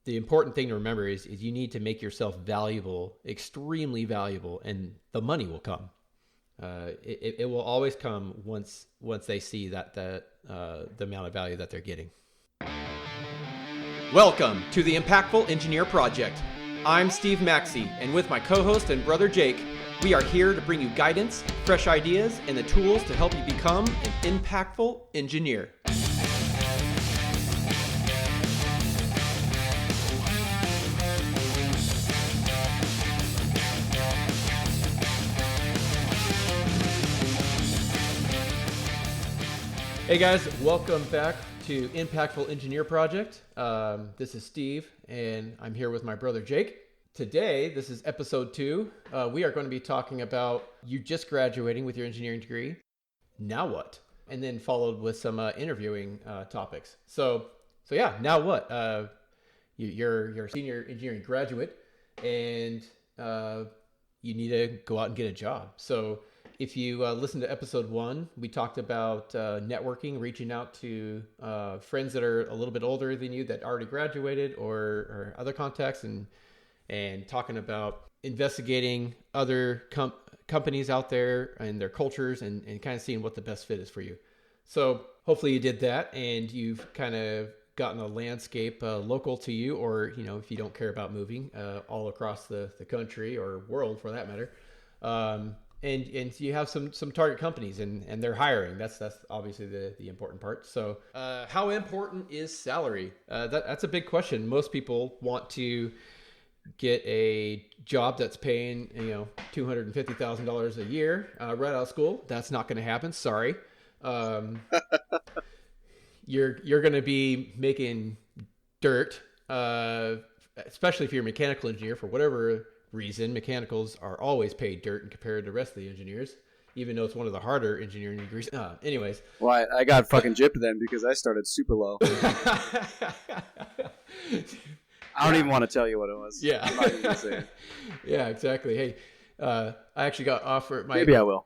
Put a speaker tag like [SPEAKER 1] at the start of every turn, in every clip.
[SPEAKER 1] the important thing to remember is you need to make yourself valuable, extremely valuable, and the money will come. It will always come once they see that the amount of value that they're getting. Welcome to the Impactful Engineer Project. I'm Steve Maxey, and with my co-host and brother Jake, we are here to bring you guidance, fresh ideas, and the tools to help you become an impactful engineer. Hey guys, welcome back to Impactful Engineer Project. This is Steve, and I'm here with my brother Jake. Today, this is episode 2. We are going to be talking about you just graduating with your engineering degree. Now what? And then followed with some interviewing topics. So yeah, now what? You're a senior engineering graduate, and you need to go out and get a job. So if you listen to episode 1, we talked about networking, reaching out to friends that are a little bit older than you that already graduated or other contacts, and talking about investigating other companies out there and their cultures and kind of seeing what the best fit is for you. So hopefully you did that and you've kind of gotten a landscape local to you, or, you know, if you don't care about moving all across the country or world for that matter. And you have some target companies and they're hiring. That's obviously the important part. So how important is salary? That's a big question. Most people want to get a job that's paying, $250,000 a year right out of school. That's not going to happen. Sorry. You're going to be making dirt, especially if you're a mechanical engineer. For whatever reason, mechanicals are always paid dirt compared to the rest of the engineers, even though it's one of the harder engineering degrees. Anyways.
[SPEAKER 2] Well, I got fucking gypped then because I started super low. I don't even want to tell you what it was.
[SPEAKER 1] Yeah.
[SPEAKER 2] I'm not even gonna say it.
[SPEAKER 1] Yeah, exactly. Hey, I actually got offered
[SPEAKER 2] Maybe I will.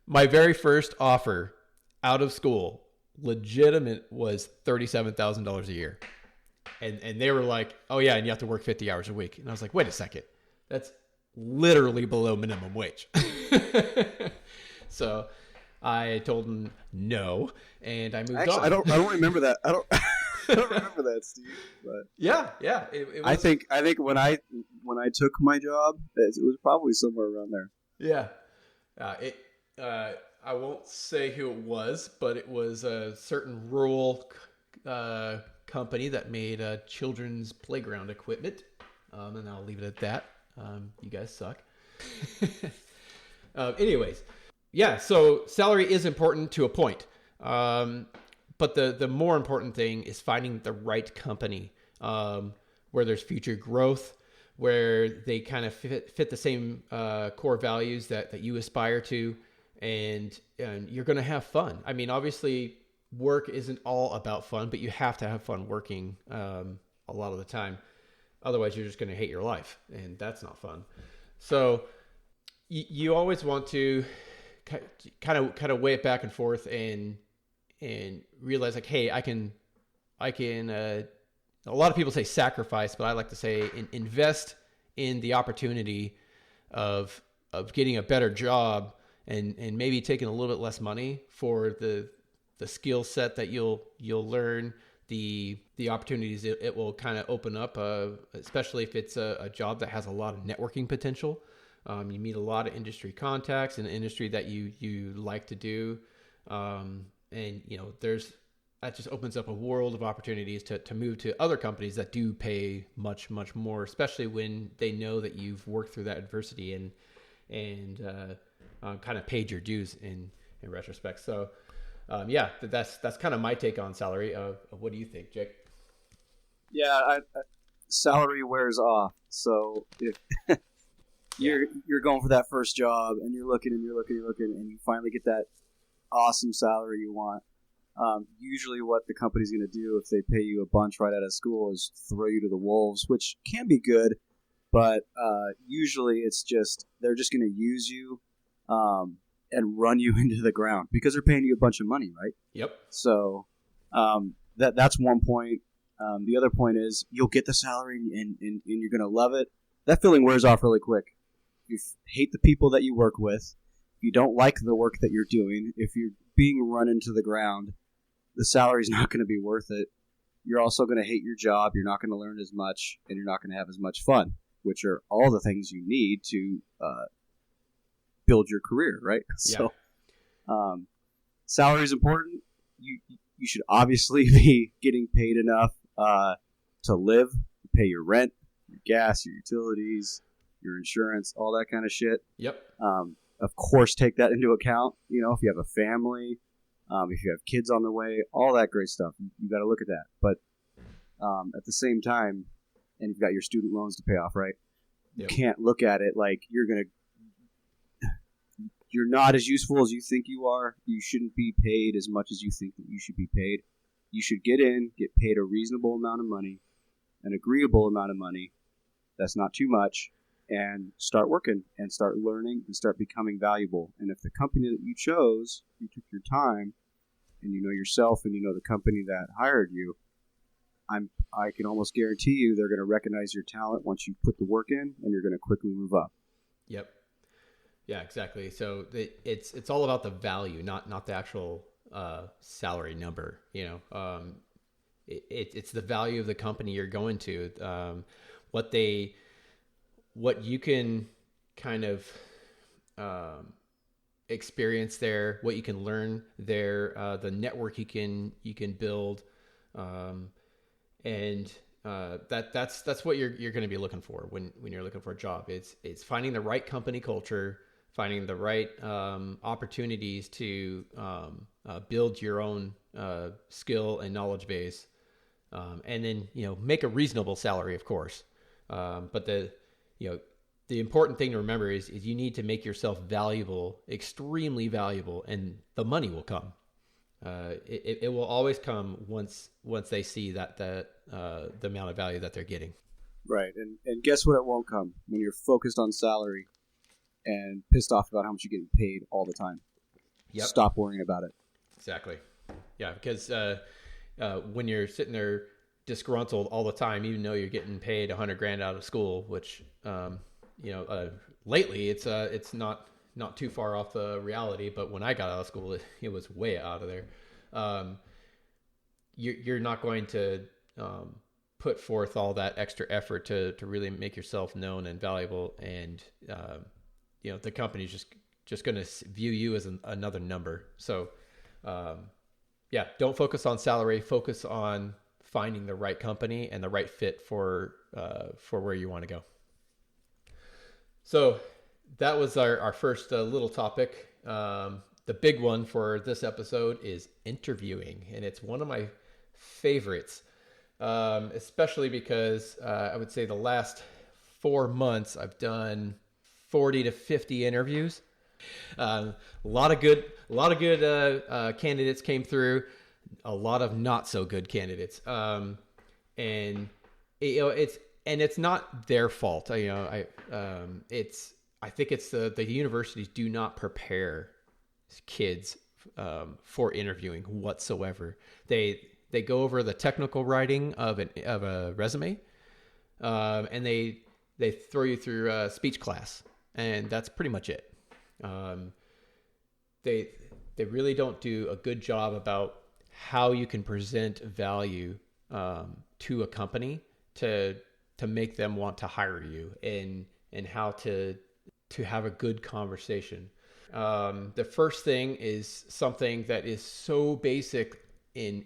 [SPEAKER 1] My very first offer out of school, legitimate, was $37,000 a year. And they were like, oh yeah, and you have to work 50 hours a week. And I was like, wait a second. That's literally below minimum wage. So I told them no, and I moved on.
[SPEAKER 2] I don't remember that. I don't remember that, Steve. But
[SPEAKER 1] yeah. It was,
[SPEAKER 2] I think when I took my job, it was probably somewhere around there.
[SPEAKER 1] Yeah. I won't say who it was, but it was a certain rural company that made children's playground equipment. And I'll leave it at that. You guys suck. Anyways, yeah, so salary is important to a point. But the more important thing is finding the right company where there's future growth, where they kind of fit the same core values that you aspire to, and you're going to have fun. I mean, obviously, work isn't all about fun, but you have to have fun working a lot of the time. Otherwise, you're just going to hate your life, and that's not fun. So you always want to kind of weigh it back and forth and realize, like, hey, I can. A lot of people say sacrifice, but I like to say invest in the opportunity of getting a better job and maybe taking a little bit less money for the skill set that you'll learn, the opportunities it will kind of open up, especially if it's a job that has a lot of networking potential. You meet a lot of industry contacts in an industry that you like to do. And that just opens up a world of opportunities to move to other companies that do pay much, much more, especially when they know that you've worked through that adversity and kind of paid your dues in retrospect. So that's kind of my take on salary. What do you think, Jake?
[SPEAKER 2] Yeah, salary wears off. So if you're going for that first job and you're looking and you finally get that awesome salary you want, usually what the company's going to do if they pay you a bunch right out of school is throw you to the wolves, which can be good, but usually it's just they're just going to use you and run you into the ground because they're paying you a bunch of money, right?
[SPEAKER 1] Yep.
[SPEAKER 2] So that's one point. The other point is you'll get the salary and you're going to love it. That feeling wears off really quick. You hate the people that you work with. If you don't like the work that you're doing, if you're being run into the ground, the salary's not going to be worth it. You're also going to hate your job. You're not going to learn as much, and you're not going to have as much fun, which are all the things you need to build your career, right?
[SPEAKER 1] Yeah.
[SPEAKER 2] So, salary is important. You should obviously be getting paid enough to live, pay your rent, your gas, your utilities, your insurance, all that kind of shit.
[SPEAKER 1] Yep.
[SPEAKER 2] Of course, take that into account. You know, if you have a family, if you have kids on the way, all that great stuff, you got to look at that. But at the same time, and you've got your student loans to pay off, right?
[SPEAKER 1] Yep.
[SPEAKER 2] You can't look at it like you're not as useful as you think you are. You shouldn't be paid as much as you think that you should be paid. You should get paid a reasonable amount of money, an agreeable amount of money. That's not too much. And start working and start learning and start becoming valuable. And if the company that you chose, you took your time, and you know yourself and you know the company that hired you, I can almost guarantee you they're going to recognize your talent once you put the work in, and you're going to quickly move up.
[SPEAKER 1] Yep. Yeah, exactly. So it's all about the value, not the actual salary number. You know, it's the value of the company you're going to, what you can kind of experience there, what you can learn there, the network you can build, and that's what you're going to be looking for when you're looking for a job. It's finding the right company culture, finding the right opportunities to build your own skill and knowledge base, and then make a reasonable salary, of course. But the important thing to remember is you need to make yourself valuable, extremely valuable, and the money will come. It will always come once they see that the amount of value that they're getting.
[SPEAKER 2] Right, and guess what? It won't come when you're focused on salary and pissed off about how much you're getting paid all the time.
[SPEAKER 1] Yep.
[SPEAKER 2] Stop worrying about it.
[SPEAKER 1] Exactly. Yeah, because when you're sitting there disgruntled all the time, even though you're getting paid $100,000 out of school, which lately it's not too far off the reality, but when I got out of school, it was way out of there. You're not going to put forth all that extra effort to really make yourself known and valuable, and the company's just going to view you as another number. So don't focus on salary. Focus on finding the right company and the right fit for where you want to go. So that was our first little topic. The big one for this episode is interviewing, and it's one of my favorites, especially because I would say the last 4 months I've done 40 to 50 interviews. A lot of good candidates came through. A lot of not so good candidates, and it's not their fault. I think it's the universities do not prepare kids for interviewing whatsoever. They go over the technical writing of a resume, and they throw you through a speech class, and that's pretty much it. They really don't do a good job about how you can present value to a company to make them want to hire you, and how to have a good conversation. The first thing is something that is so basic in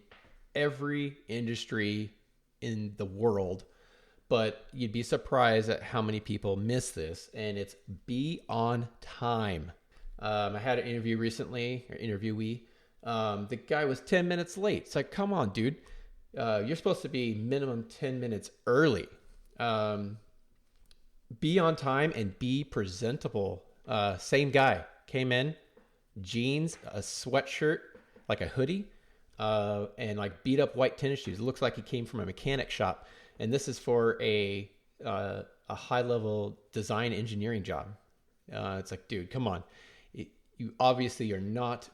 [SPEAKER 1] every industry in the world, but you'd be surprised at how many people miss this, and it's be on time. I had an interview recently, or interviewee. The guy was 10 minutes late. It's like, come on, dude. You're supposed to be minimum 10 minutes early. Be on time and be presentable. Same guy came in, jeans, a sweatshirt, like a hoodie, and like beat up white tennis shoes. It looks like he came from a mechanic shop. And this is for a high level design engineering job. It's like, dude, come on. You obviously are not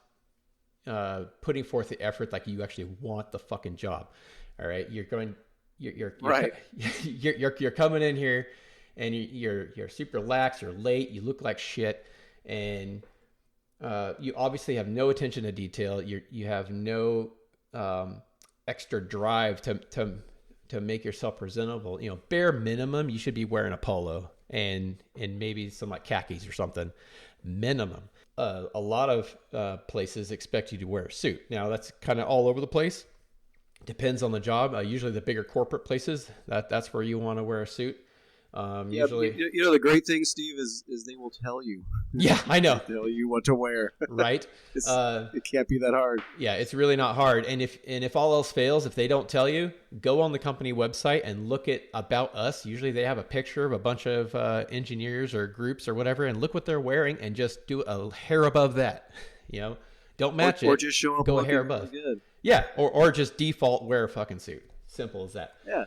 [SPEAKER 1] putting forth the effort like you actually want the fucking job. All right. You're going you're
[SPEAKER 2] Right.
[SPEAKER 1] you're coming in here, and you're super lax. You're late. You look like shit, and you obviously have no attention to detail. You have no extra drive to make yourself presentable. You know, bare minimum, you should be wearing a polo and maybe some like khakis or something. Minimum. A lot of places expect you to wear a suit. Now that's kind of all over the place. Depends on the job. Usually the bigger corporate places, that's where you want to wear a suit. Usually,
[SPEAKER 2] you know, the great thing, Steve, is they will tell you.
[SPEAKER 1] Yeah, I know.
[SPEAKER 2] They'll tell you what to wear.
[SPEAKER 1] Right.
[SPEAKER 2] It can't be that hard.
[SPEAKER 1] Yeah, it's really not hard. And if all else fails, if they don't tell you, go on the company website and look at About Us. Usually they have a picture of a bunch of engineers or groups or whatever, and look what they're wearing and just do a hair above that. You know, don't match it.
[SPEAKER 2] Or just show up.
[SPEAKER 1] Go a hair above.
[SPEAKER 2] Really good.
[SPEAKER 1] Yeah, or just default wear a fucking suit. Simple as that.
[SPEAKER 2] Yeah.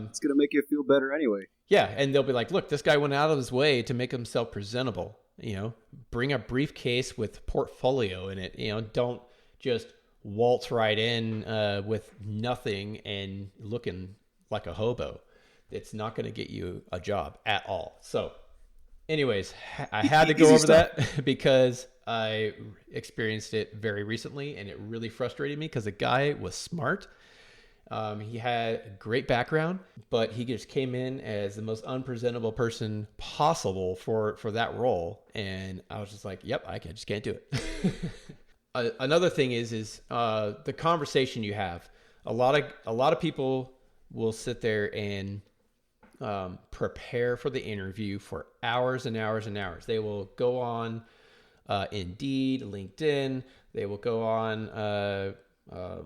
[SPEAKER 2] It's gonna make you feel better anyway.
[SPEAKER 1] Yeah, and they'll be like, look, this guy went out of his way to make himself presentable. You know, bring a briefcase with portfolio in it. You know, don't just waltz right in with nothing and looking like a hobo. It's not going to get you a job at all. So, anyways, I had to go over that because I experienced it very recently, and it really frustrated me because the guy was smart. He had a great background, but he just came in as the most unpresentable person possible for that role. And I was just like, yep, I just can't do it. Another thing is the conversation you have. A lot of people will sit there and prepare for the interview for hours and hours and hours. They will go on Indeed, LinkedIn. They will go on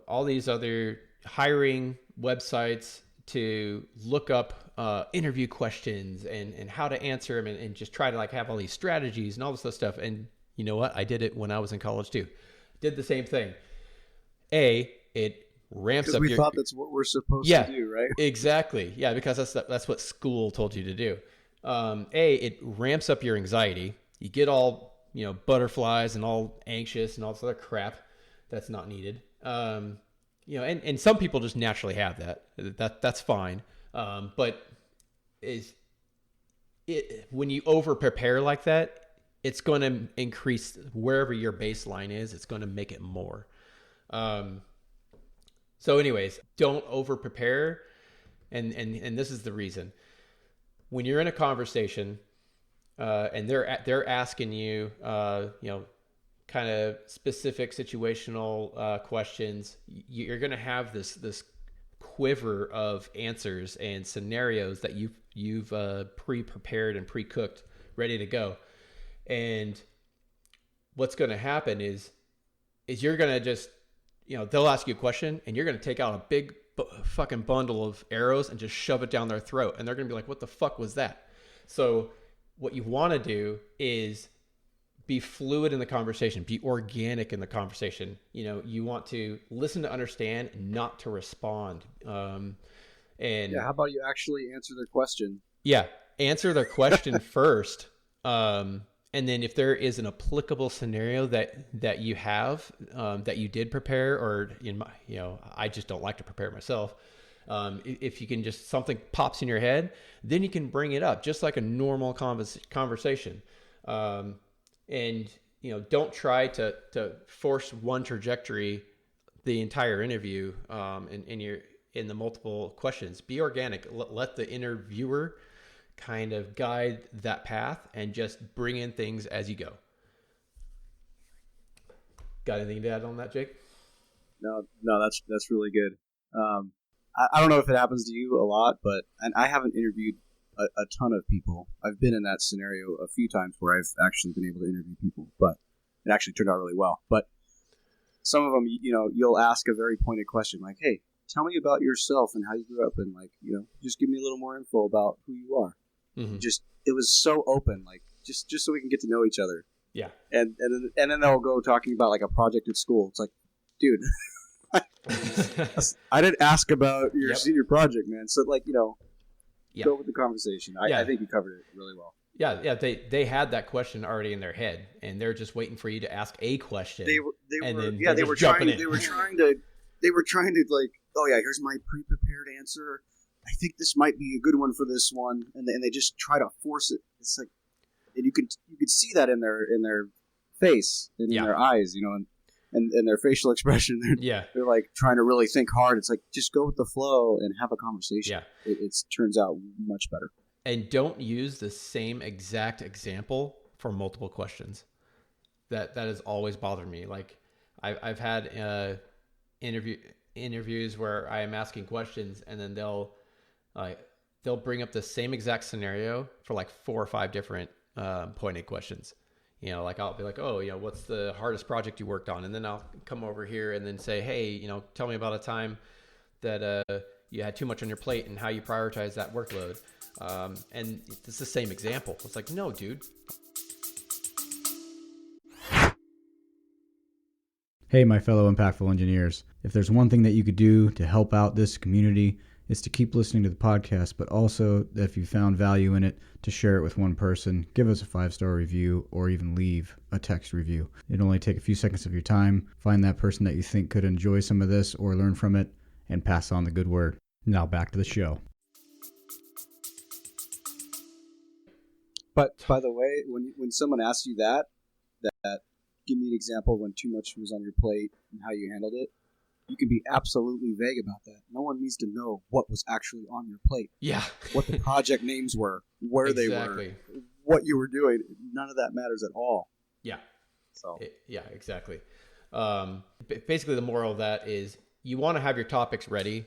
[SPEAKER 1] all these other hiring websites to look up interview questions and how to answer them and just try to like have all these strategies and all this other stuff. And you know what? I did it when I was in college too. Did the same thing. It ramps up.
[SPEAKER 2] We thought that's what we're supposed to do, right?
[SPEAKER 1] Exactly. Yeah, because that's what school told you to do. It ramps up your anxiety. You get all, you know, butterflies and all anxious and all this other crap that's not needed. You know, and some people just naturally have that's fine. But when you over prepare like that, it's going to increase wherever your baseline is. It's going to make it more. So anyways, don't over prepare. And this is the reason. When you're in a conversation, and they're asking you, you know, kind of specific situational questions, you're going to have this quiver of answers and scenarios that you've pre-prepared and pre-cooked, ready to go. And what's going to happen is you're going to just, you know, they'll ask you a question and you're going to take out a big fucking bundle of arrows and just shove it down their throat. And they're going to be like, what the fuck was that? So what you want to do is be fluid in the conversation, be organic in the conversation. You know, you want to listen to understand, not to respond. And
[SPEAKER 2] yeah, how about you actually answer their question?
[SPEAKER 1] Yeah, answer their question first. And then if there is an applicable scenario that you have, that you did prepare, or I just don't like to prepare myself. If you can just, something pops in your head, then you can bring it up just like a normal conversation. And, you know, don't try to force one trajectory the entire interview, in the multiple questions. Be organic. Let the interviewer kind of guide that path and just bring in things as you go. Got anything to add on that, Jake?
[SPEAKER 2] No, that's really good. I don't know if it happens to you a lot, and I haven't interviewed a ton of people. I've been in that scenario a few times where I've actually been able to interview people, but it actually turned out really well. But some of them, you know, you'll ask a very pointed question like, hey, tell me about yourself and how you grew up, and like, you know, just give me a little more info about who you are. Mm-hmm. It was so open, like just so we can get to know each other.
[SPEAKER 1] Yeah.
[SPEAKER 2] And then they'll go talking about like a project at school. It's like, dude, I didn't ask about your senior project, man. So like, you know, go with the conversation. I think you covered it really well.
[SPEAKER 1] Yeah. They had that question already in their head, and they're just waiting for you to ask a question. They were
[SPEAKER 2] trying to like, oh yeah, here's my pre-prepared answer. I think this might be a good one for this one, and they just try to force it. It's like, and you could see that in their face and in their eyes, and their facial expression. They're like trying to really think hard. It's like, just go with the flow and have a conversation.
[SPEAKER 1] Yeah,
[SPEAKER 2] it turns out much better.
[SPEAKER 1] And don't use the same exact example for multiple questions. That has always bothered me. Like I've had interviews where I am asking questions, and then they'll bring up the same exact scenario for like 4 or 5 different pointed questions. Like I'll be like, oh, what's the hardest project you worked on? And then I'll come over here and then say, hey, tell me about a time that you had too much on your plate and how you prioritize that workload. And it's the same example. It's like, no, dude.
[SPEAKER 3] Hey, my fellow impactful engineers. If there's one thing that you could do to help out this community, it's to keep listening to the podcast, but also if you found value in it, to share it with one person, give us a 5-star review, or even leave a text review. It'll only take a few seconds of your time. Find that person that you think could enjoy some of this or learn from it, and pass on the good word. Now back to the show.
[SPEAKER 2] But by the way, when someone asks you that give me an example when too much was on your plate and how you handled it, you can be absolutely vague about that. No one needs to know what was actually on your plate.
[SPEAKER 1] Yeah.
[SPEAKER 2] What the project names were, where
[SPEAKER 1] exactly.
[SPEAKER 2] they were, what you were doing. None of that matters at all.
[SPEAKER 1] Yeah.
[SPEAKER 2] So.
[SPEAKER 1] Yeah, exactly. Basically, the moral of that is you want to have your topics ready.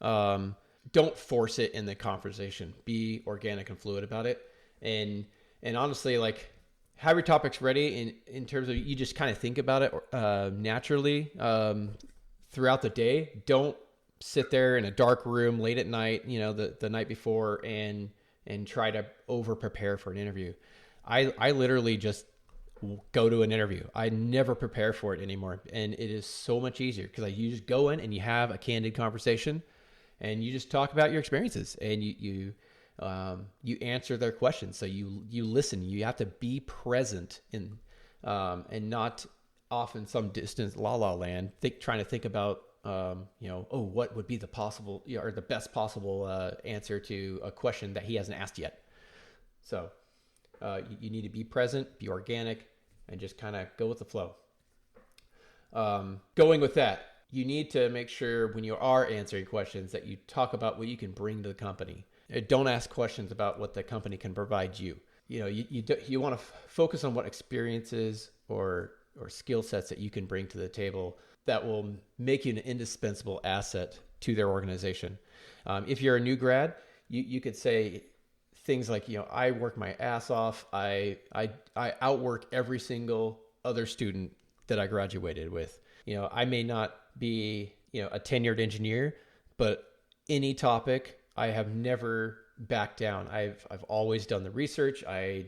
[SPEAKER 1] Don't force it in the conversation. Be organic and fluid about it. And honestly, like, have your topics ready in terms of you just kind of think about it naturally throughout the day. Don't sit there in a dark room late at night, the night before and try to over prepare for an interview. I literally just go to an interview. I never prepare for it anymore. And it is so much easier because you just go in and you have a candid conversation and you just talk about your experiences and you answer their questions. So you listen. You have to be present in and not off in some distant la la land, trying to think about what would be the possible or the best possible answer to a question that he hasn't asked yet. So you need to be present, be organic, and just kind of go with the flow. Going with that, you need to make sure when you are answering questions that you talk about what you can bring to the company. Don't ask questions about what the company can provide you. You want to focus on what experiences or skill sets that you can bring to the table that will make you an indispensable asset to their organization. If you're a new grad, you could say things like, I work my ass off. I outwork every single other student that I graduated with. I may not be, a tenured engineer, but any topic, I have never backed down. I've always done the research. I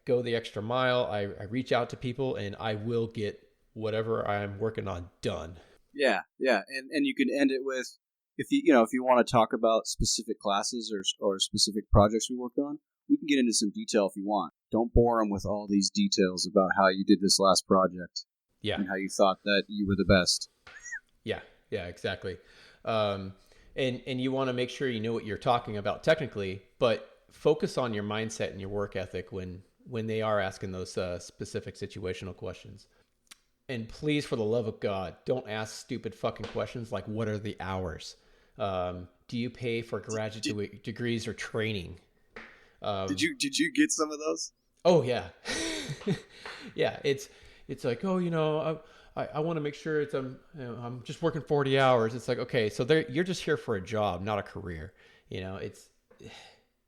[SPEAKER 1] go the extra mile. I reach out to people and I will get whatever I'm working on done.
[SPEAKER 2] Yeah. And you can end it with, if you want to talk about specific classes or specific projects we worked on, we can get into some detail if you want. Don't bore them with all these details about how you did this last project.
[SPEAKER 1] Yeah.
[SPEAKER 2] And how you thought that you were the best.
[SPEAKER 1] Yeah, exactly. And you want to make sure you know what you're talking about technically, but focus on your mindset and your work ethic when they are asking those specific situational questions. And please, for the love of God, don't ask stupid fucking questions like, what are the hours? Do you pay for graduate degrees or training?
[SPEAKER 2] Did you get some of those?
[SPEAKER 1] Oh, yeah. Yeah, it's like, oh, I want to make sure I'm just working 40 hours. It's like, okay, so you're just here for a job, not a career.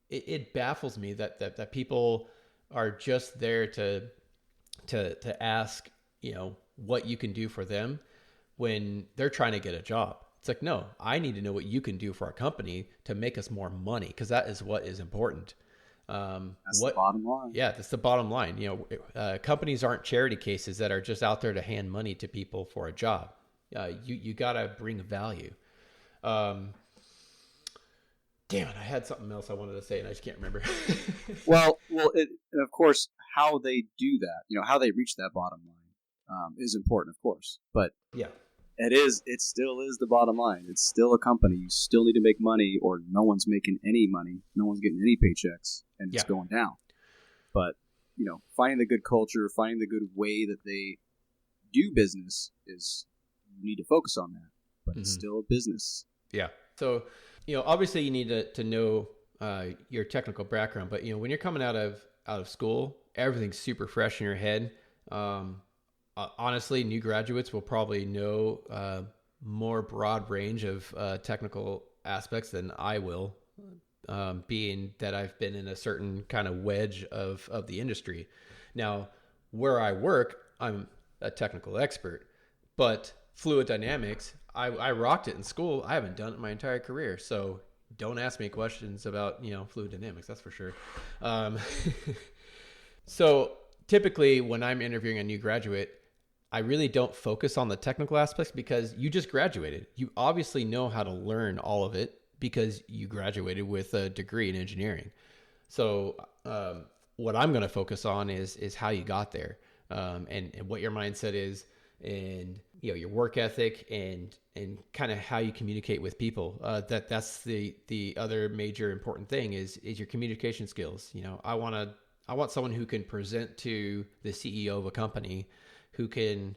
[SPEAKER 1] It baffles me that people are just there to ask, what you can do for them when they're trying to get a job. It's like, no, I need to know what you can do for our company to make us more money, because that is what is important.
[SPEAKER 2] That's the bottom line.
[SPEAKER 1] Yeah, that's the bottom line. Companies aren't charity cases that are just out there to hand money to people for a job. You got to bring value. Damn it, I had something else I wanted to say and I just can't remember.
[SPEAKER 2] well, and of course, how they do that, how they reach that bottom line is important, of course. But
[SPEAKER 1] yeah,
[SPEAKER 2] It still is the bottom line. It's still a company. You still need to make money, or no one's making any money. No one's getting any paychecks, and it's going down. But finding the good culture, finding the good way that they do business is, you need to focus on that. But it's still a business.
[SPEAKER 1] Yeah. So obviously you need to know your technical background, but when you're coming out of school, everything's super fresh in your head. Honestly, new graduates will probably know more broad range of technical aspects than I will, being that I've been in a certain kind of wedge of the industry. Now, where I work, I'm a technical expert, but fluid dynamics, I rocked it in school. I haven't done it my entire career, so don't ask me questions about fluid dynamics. That's for sure. So typically, when I'm interviewing a new graduate, I really don't focus on the technical aspects because you just graduated. You obviously know how to learn all of it because you graduated with a degree in engineering. So what I'm going to focus on is how you got there, and what your mindset is, and your work ethic, and kind of how you communicate with people. That's the other major important thing is your communication skills. I want someone who can present to the CEO of a company, who can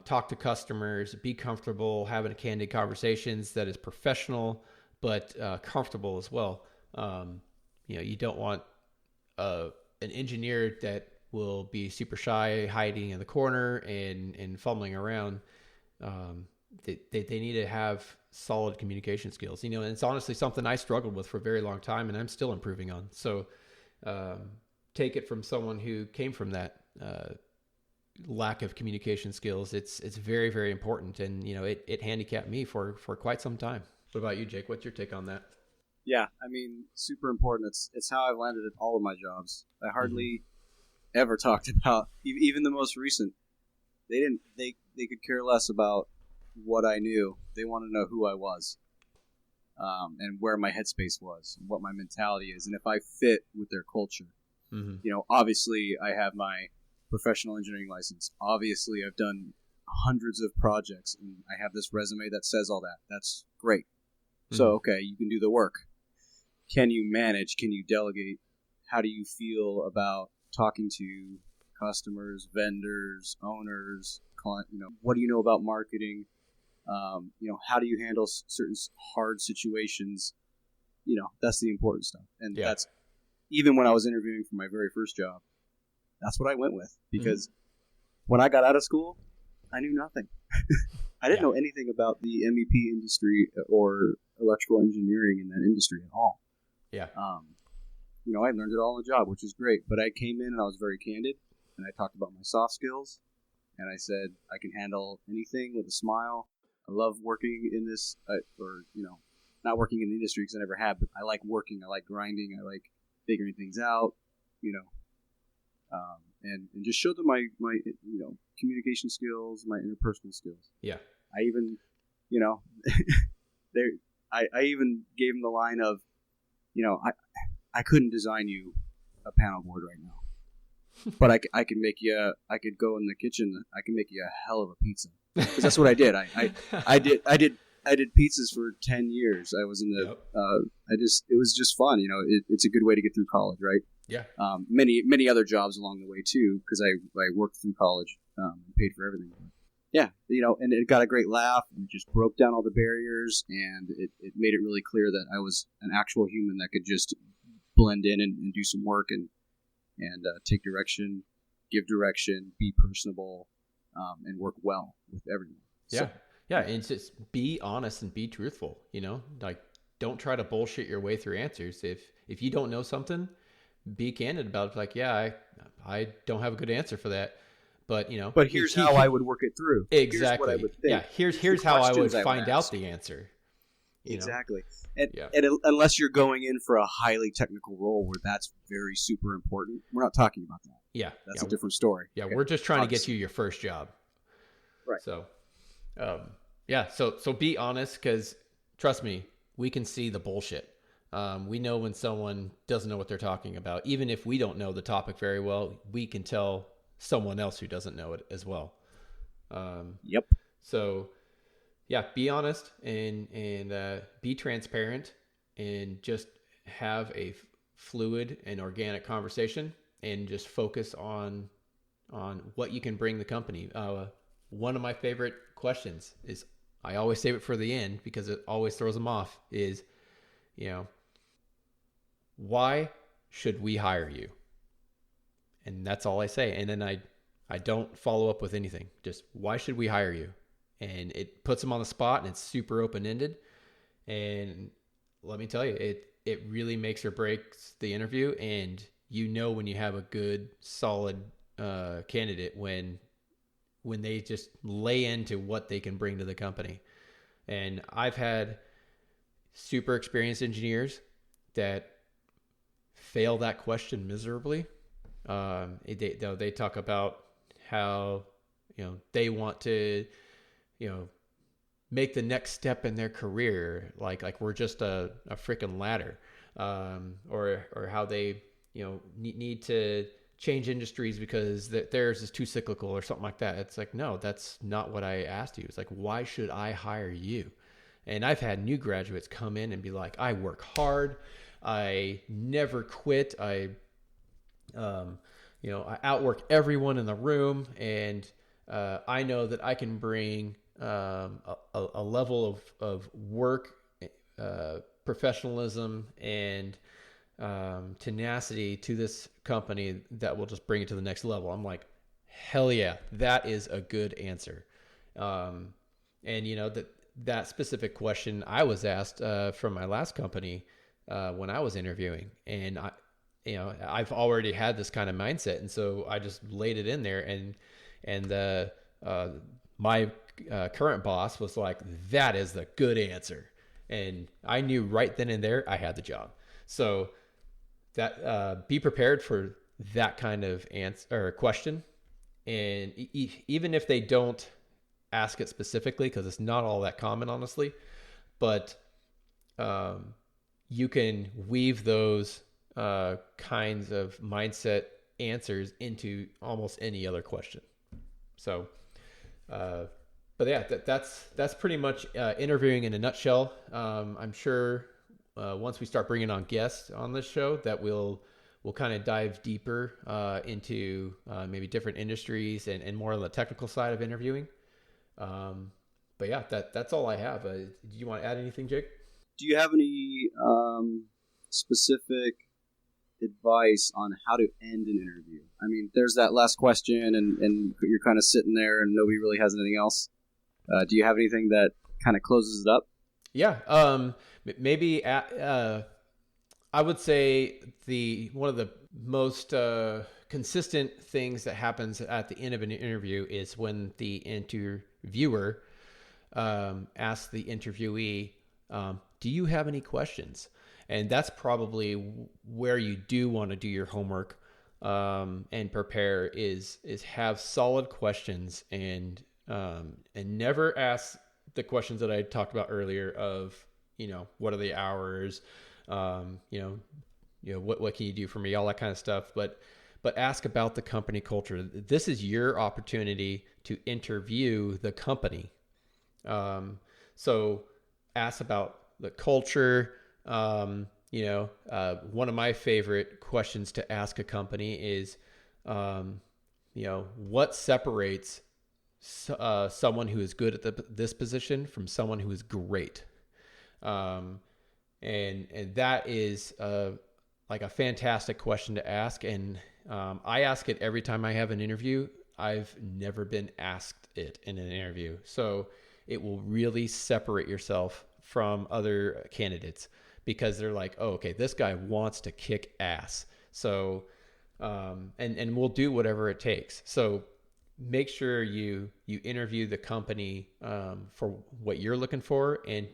[SPEAKER 1] talk to customers, be comfortable having candid conversations, that is professional but comfortable as well. You don't want an engineer that will be super shy, hiding in the corner and fumbling around. They need to have solid communication skills, and it's honestly something I struggled with for a very long time, and I'm still improving on. So take it from someone who came from that lack of communication skills. It's very, very important, and it handicapped me for quite some time. What about you, Jake? What's your take on that?
[SPEAKER 2] Yeah, I mean, super important. It's how I've landed at all of my jobs. I hardly ever talked about, even the most recent. They could care less about what I knew. They want to know who I was, and where my headspace was, and what my mentality is, and if I fit with their culture. Obviously I have my professional engineering license. Obviously I've done hundreds of projects, and I have this resume that says all that. That's great. So, okay, you can do the work. Can you manage? Can you delegate? How do you feel about talking to customers, vendors, owners, client? What do you know about marketing? How do you handle certain hard situations? That's the important stuff. And that's, even when I was interviewing for my very first job, that's what I went with. Because when I got out of school, I knew nothing. I didn't know anything about the MEP industry or electrical engineering in that industry at all. Yeah. I learned it all on the job, which is great. But I came in and I was very candid, and I talked about my soft skills, and I said I can handle anything with a smile. I love working in this, not working in the industry because I never have, but I like working. I like grinding. I like figuring things out. And just show them my communication skills, my interpersonal skills. Yeah. I even, I even gave them the line of, I couldn't design you a panel board right now, but I can make you. I could go in the kitchen. I can make you a hell of a pizza. Because that's what I did. I did pizzas for 10 years. I was in the. It was just fun. It's a good way to get through college, right? Yeah. Many other jobs along the way too, because I worked through college, and paid for everything. Yeah, and it got a great laugh, and it just broke down all the barriers, and it made it really clear that I was an actual human that could just blend in and do some work and take direction, give direction, be personable, and work well with everyone.
[SPEAKER 1] Yeah. So, yeah, and just be honest and be truthful, like don't try to bullshit your way through answers. If you don't know something, be candid about it. Like, yeah, I don't have a good answer for that. But
[SPEAKER 2] but here's how I would work it through.
[SPEAKER 1] Exactly.
[SPEAKER 2] Here's what I would think.
[SPEAKER 1] Yeah. Here's how I would find out the answer.
[SPEAKER 2] Exactly. And unless you're going in for a highly technical role where that's very super important, we're not talking about that. Yeah. That's a different story.
[SPEAKER 1] Yeah. Okay. We're just trying to get you your first job. Right. So, so be honest, because trust me, we can see the bullshit. We know when someone doesn't know what they're talking about. Even if we don't know the topic very well, we can tell someone else who doesn't know it as well. Yep. So yeah, be honest and be transparent, and just have a fluid and organic conversation, and just focus on what you can bring the company. One of my favorite questions is, I always save it for the end because it always throws them off, is, why should we hire you? And that's all I say. And then I don't follow up with anything. Just, why should we hire you? And it puts them on the spot, and it's super open-ended. And let me tell you, it really makes or breaks the interview. And when you have a good, solid candidate when they just lay into what they can bring to the company. And I've had super experienced engineers that fail that question miserably. They talk about how they want to make the next step in their career, like we're just a freaking ladder, or how they need to change industries because theirs is too cyclical or something like that. It's like, no, that's not what I asked you. It's like, why should I hire you? And I've had new graduates come in and be like, I work hard, I never quit, I outwork everyone in the room, and I know that I can bring a level of work, professionalism, and tenacity to this company that will just bring it to the next level. I'm like, hell yeah, that is a good answer. And that specific question I was asked from my last company when I was interviewing, and I've already had this kind of mindset, and so I just laid it in there, and my current boss was like, that is the good answer, and I knew right then and there I had the job. So that be prepared for that kind of answer or question, and even if they don't ask it specifically, because it's not all that common, honestly, but you can weave those kinds of mindset answers into almost any other question. So, but yeah, that's pretty much interviewing in a nutshell. I'm sure once we start bringing on guests on this show, that we'll kind of dive deeper into maybe different industries and more on the technical side of interviewing. But yeah, that's all I have. Do you want to add anything, Jake?
[SPEAKER 2] Do you have any specific advice on how to end an interview? I mean, there's that last question, and you're kind of sitting there and nobody really has anything else. Do you have anything that kind of closes it up?
[SPEAKER 1] Yeah. Maybe I would say one of the most consistent things that happens at the end of an interview is when the interviewer asks the interviewee, do you have any questions? And that's probably where you do want to do your homework and prepare, is have solid questions, and never ask the questions that I talked about earlier of, what are the hours, what can you do for me, all that kind of stuff. But ask about the company culture. This is your opportunity to interview the company. So ask about the culture. One of my favorite questions to ask a company is, what separates someone who is good at this position from someone who is great? And that is like a fantastic question to ask. And I ask it every time I have an interview. I've never been asked it in an interview. So it will really separate yourself from other candidates, because they're like, oh, okay, this guy wants to kick ass. So, and we'll do whatever it takes. So make sure you interview the company for what you're looking for, and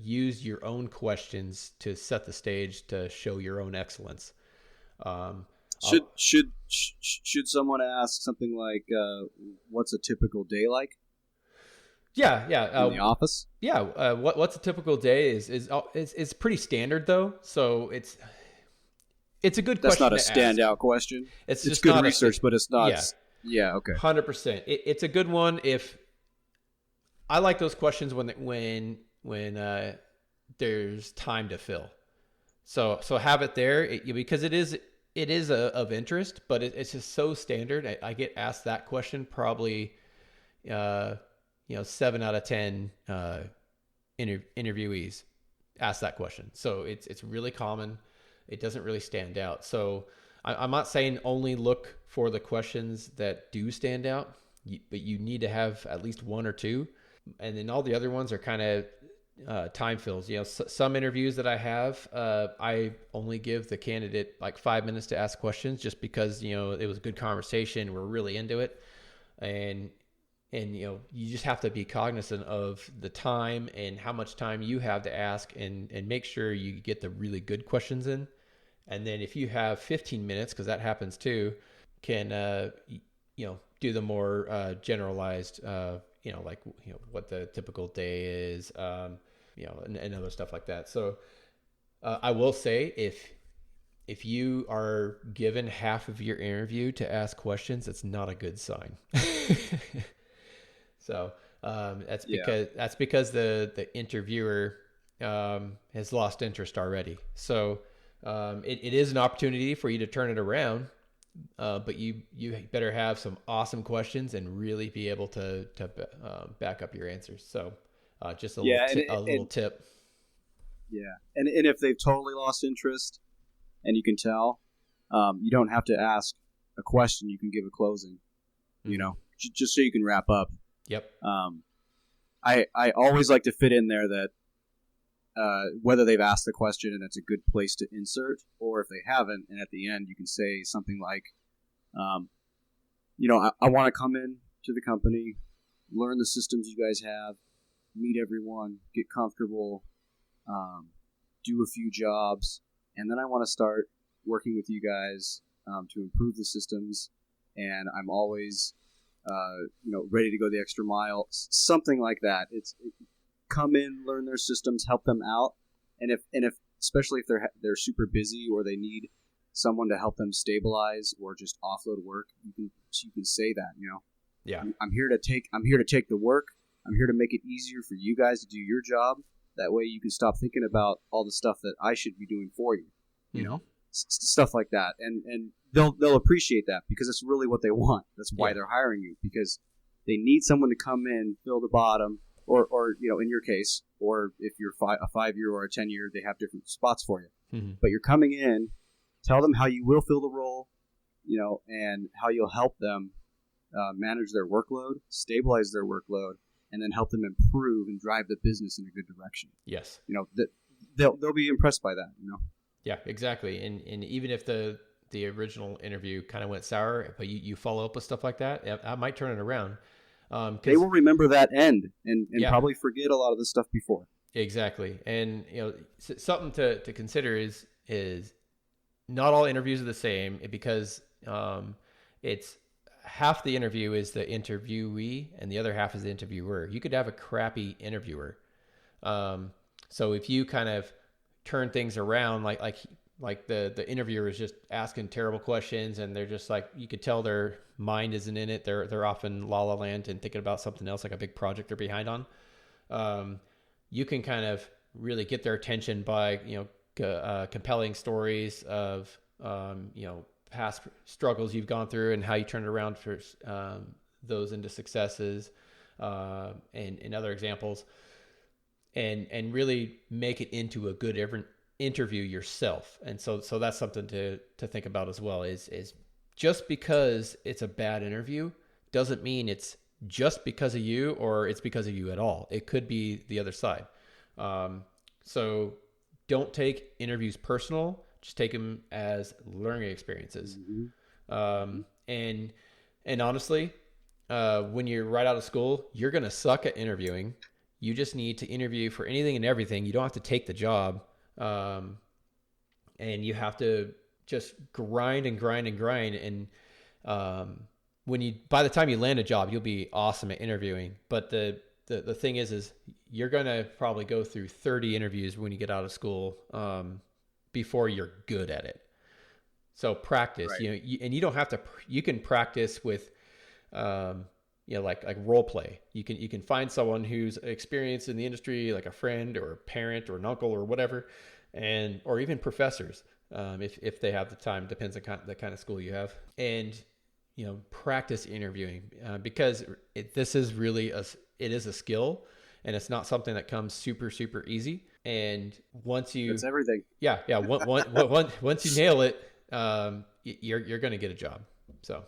[SPEAKER 1] use your own questions to set the stage to show your own excellence.
[SPEAKER 2] Should someone ask something like, what's a typical day like?
[SPEAKER 1] Yeah.
[SPEAKER 2] In the office?
[SPEAKER 1] Yeah. What's a typical day is pretty standard though. So it's a good question.
[SPEAKER 2] That's not a standout question.
[SPEAKER 1] It's
[SPEAKER 2] just good research, but it's not. Yeah. Okay.
[SPEAKER 1] 100%. It's a good one if I like those questions when there's time to fill. So have it there because it is of interest, but it's just so standard. I get asked that question probably, 7 out of 10 interviewees ask that question. So it's really common. It doesn't really stand out. So I'm not saying only look for the questions that do stand out, but you need to have at least one or two. And then all the other ones are kind of time fills. Some interviews that I have, I only give the candidate like 5 minutes to ask questions just because, it was a good conversation. We're really into it. And you just have to be cognizant of the time and how much time you have to ask and make sure you get the really good questions in. And then if you have 15 minutes, because that happens too, can, do the more generalized, what the typical day is, and other stuff like that. So I will say if you are given half of your interview to ask questions, it's not a good sign. So that's because the interviewer has lost interest already. So it is an opportunity for you to turn it around, but you better have some awesome questions and really be able to back up your answers. So just a little tip.
[SPEAKER 2] Yeah, and if they've totally lost interest, and you can tell, you don't have to ask a question. You can give a closing. Just so you can wrap up.
[SPEAKER 1] Yep.
[SPEAKER 2] I always like to fit in there that whether they've asked the question and it's a good place to insert, or if they haven't, and at the end you can say something like, I want to come in to the company, learn the systems you guys have, meet everyone, get comfortable, do a few jobs, and then I want to start working with you guys to improve the systems, and I'm always ready to go the extra mile, something like that. Come in, learn their systems, help them out, and if especially if they're super busy or they need someone to help them stabilize or just offload work, you can say that.
[SPEAKER 1] Yeah,
[SPEAKER 2] I'm here to take the work. I'm here to make it easier for you guys to do your job. That way, you can stop thinking about all the stuff that I should be doing for you. Stuff like that, and they'll appreciate that because it's really what they want. That's why they're hiring you, because they need someone to come in, fill the bottom, or in your case, or if you're a 5-year or a 10-year, they have different spots for you.
[SPEAKER 1] Mm-hmm.
[SPEAKER 2] But you're coming in, tell them how you will fill the role, and how you'll help them manage their workload, stabilize their workload, and then help them improve and drive the business in a good direction.
[SPEAKER 1] Yes.
[SPEAKER 2] They'll be impressed by that.
[SPEAKER 1] Yeah, exactly. And even if the original interview kind of went sour, but you follow up with stuff like that, I might turn it around.
[SPEAKER 2] They will remember that end and probably forget a lot of the stuff before.
[SPEAKER 1] Exactly. And something to consider is not all interviews are the same, because it's half the interview is the interviewee and the other half is the interviewer. You could have a crappy interviewer. So if you kind of turn things around, like the interviewer is just asking terrible questions and they're just like, you could tell their mind isn't in it. They're off in la la land and thinking about something else, like a big project they're behind on. You can kind of really get their attention by, compelling stories of, past struggles you've gone through and how you turned around for those into successes, and other examples, and really make it into a good interview yourself. And so that's something to think about as well, is just because it's a bad interview doesn't mean it's just because of you or it's because of you at all. It could be the other side. So don't take interviews personal. Just take them as learning experiences. Mm-hmm. And honestly, when you're right out of school, you're going to suck at interviewing. You just need to interview for anything and everything. You don't have to take the job. And you have to just grind and grind and grind. And by the time you land a job, you'll be awesome at interviewing. But the thing is you're going to probably go through 30 interviews when you get out of school, before you're good at it. So practice, right. And you don't have to, you can practice with, like role play. You can find someone who's experienced in the industry, like a friend or a parent or an uncle or whatever, or even professors, if they have the time. Depends on the kind of school you have, and practice interviewing, because this is really it is a skill, and it's not something that comes super easy. And once you,
[SPEAKER 2] it's everything.
[SPEAKER 1] Yeah. Once you nail it, you're going to get a job. So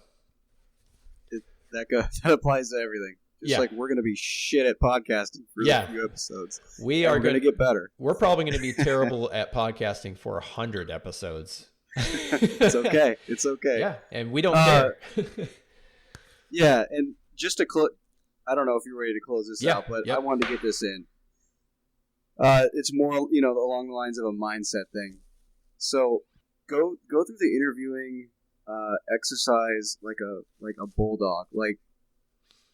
[SPEAKER 2] that applies to everything. Just like we're going to be shit at podcasting for a few episodes.
[SPEAKER 1] We're
[SPEAKER 2] going to get better.
[SPEAKER 1] We're probably going to be terrible at podcasting for 100 episodes.
[SPEAKER 2] It's okay. It's okay.
[SPEAKER 1] Yeah, and we don't care.
[SPEAKER 2] Yeah, and just to close, I don't know if you're ready to close this out, but I wanted to get this in. It's more, along the lines of a mindset thing. So go through the interviewing exercise like a bulldog. Like,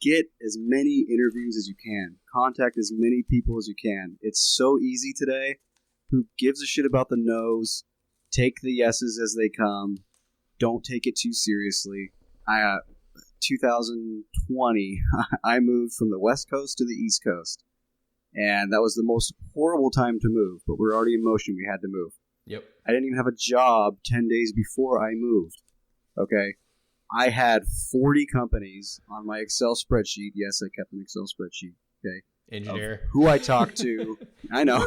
[SPEAKER 2] get as many interviews as you can. Contact as many people as you can. It's so easy today. Who gives a shit about the no's? Take the yeses as they come. Don't take it too seriously. 2020, I moved from the West Coast to the East Coast. And that was the most horrible time to move, but we're already in motion. We had to move.
[SPEAKER 1] Yep.
[SPEAKER 2] I didn't even have a job 10 days before I moved. Okay. I had 40 companies on my Excel spreadsheet. Yes, I kept an Excel spreadsheet. Okay.
[SPEAKER 1] Engineer.
[SPEAKER 2] Who I talked to. I know.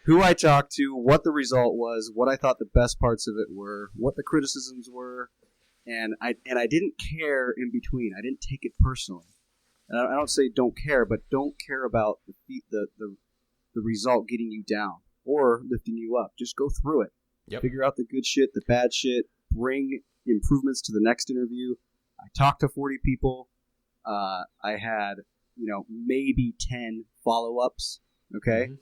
[SPEAKER 2] Who I talked to, what the result was, what I thought the best parts of it were, what the criticisms were, and I didn't care in between. I didn't take it personally. And I don't say don't care, but don't care about the result getting you down or lifting you up. Just go through it.
[SPEAKER 1] Yep.
[SPEAKER 2] Figure out the good shit, the bad shit. Bring improvements to the next interview. I talked to 40 people. I had maybe 10 follow-ups. Okay. Mm-hmm.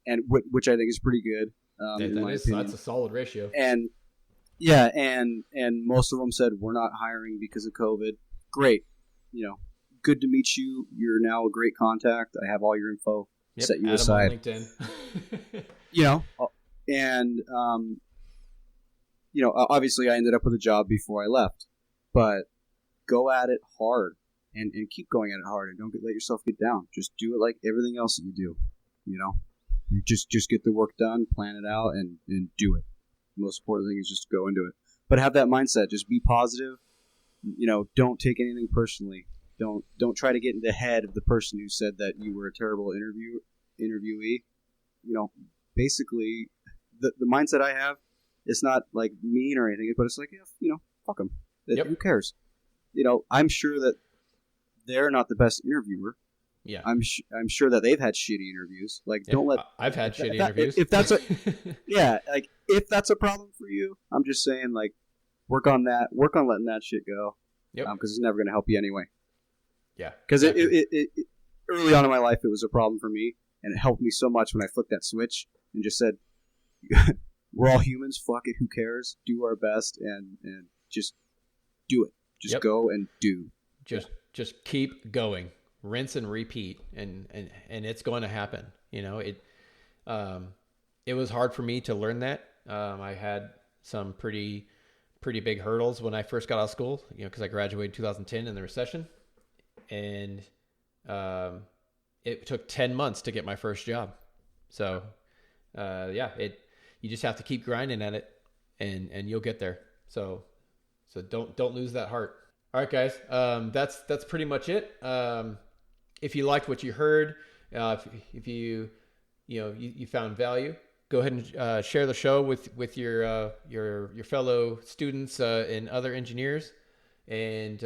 [SPEAKER 2] And which I think is pretty good.
[SPEAKER 1] That's a solid ratio.
[SPEAKER 2] And yeah, and most of them said we're not hiring because of COVID. Great, good to meet you. You're now a great contact. I have all your info.
[SPEAKER 1] Yep,
[SPEAKER 2] set you
[SPEAKER 1] add
[SPEAKER 2] aside.
[SPEAKER 1] them on LinkedIn.
[SPEAKER 2] And obviously I ended up with a job before I left, but go at it hard and keep going at it hard and don't let yourself get down. Just do it like everything else that you do. Just get the work done, plan it out, and do it. The most important thing is just go into it. But have that mindset. Just be positive. Don't take anything personally. Don't try to get in the head of the person who said that you were a terrible interviewee. Basically, the mindset I have, it's not like mean or anything, but it's like, fuck them. Who cares? I'm sure that they're not the best interviewer.
[SPEAKER 1] Yeah,
[SPEAKER 2] I'm sure that they've had shitty interviews. Like, don't let.
[SPEAKER 1] I've had shitty interviews.
[SPEAKER 2] If that's if that's a problem for you, I'm just saying, like, work on that. Work on letting that shit go.
[SPEAKER 1] Yep.
[SPEAKER 2] Because it's never going to help you anyway.
[SPEAKER 1] Yeah.
[SPEAKER 2] Because it early on in my life, it was a problem for me, and it helped me so much when I flicked that switch and just said, "We're all humans. Fuck it. Who cares? Do our best and just do it. Just go and do.
[SPEAKER 1] Just keep going." Rinse and repeat, and it's going to happen. It was hard for me to learn that. I had some pretty big hurdles when I first got out of school, because I graduated in 2010 in the recession, and it took 10 months to get my first job. So you just have to keep grinding at it, and you'll get there. So don't lose that heart. All right, guys, that's pretty much it. If you liked what you heard, if you found value, go ahead and share the show with your fellow students and other engineers, and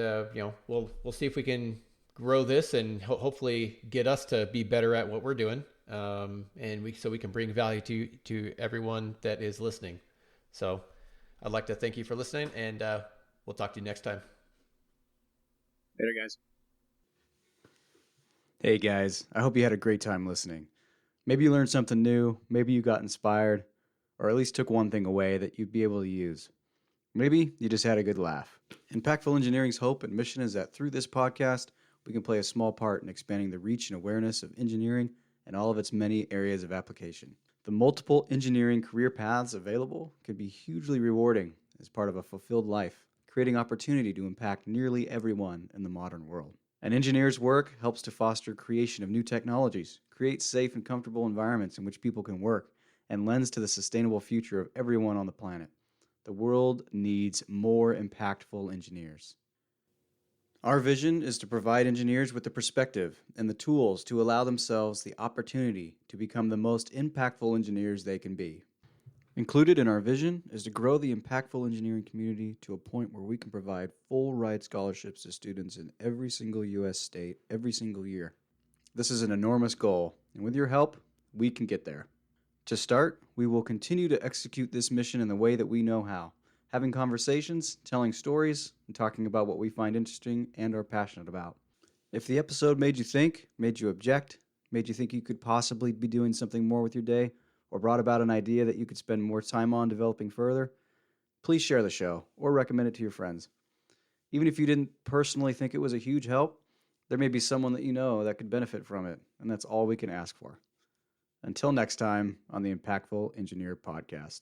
[SPEAKER 1] we'll see if we can grow this and hopefully get us to be better at what we're doing, and we can bring value to everyone that is listening. So I'd like to thank you for listening, and we'll talk to you next time.
[SPEAKER 2] Later, guys.
[SPEAKER 3] Hey guys, I hope you had a great time listening. Maybe you learned something new, maybe you got inspired, or at least took one thing away that you'd be able to use. Maybe you just had a good laugh. Impactful Engineering's hope and mission is that through this podcast, we can play a small part in expanding the reach and awareness of engineering and all of its many areas of application. The multiple engineering career paths available can be hugely rewarding as part of a fulfilled life. creating opportunity to impact nearly everyone in the modern world. An engineer's work helps to foster creation of new technologies, create safe and comfortable environments in which people can work, and lends to the sustainable future of everyone on the planet. The world needs more impactful engineers. Our vision is to provide engineers with the perspective and the tools to allow themselves the opportunity to become the most impactful engineers they can be. Included in our vision is to grow the impactful engineering community to a point where we can provide full ride scholarships to students in every single U.S. state every single year. This is an enormous goal, and with your help, we can get there. To start, we will continue to execute this mission in the way that we know how, having conversations, telling stories, and talking about what we find interesting and are passionate about. If the episode made you think, made you object, made you think you could possibly be doing something more with your day, or brought about an idea that you could spend more time on developing further, please share the show or recommend it to your friends. Even if you didn't personally think it was a huge help, there may be someone that you know that could benefit from it, and that's all we can ask for. Until next time on the Impactful Engineer Podcast.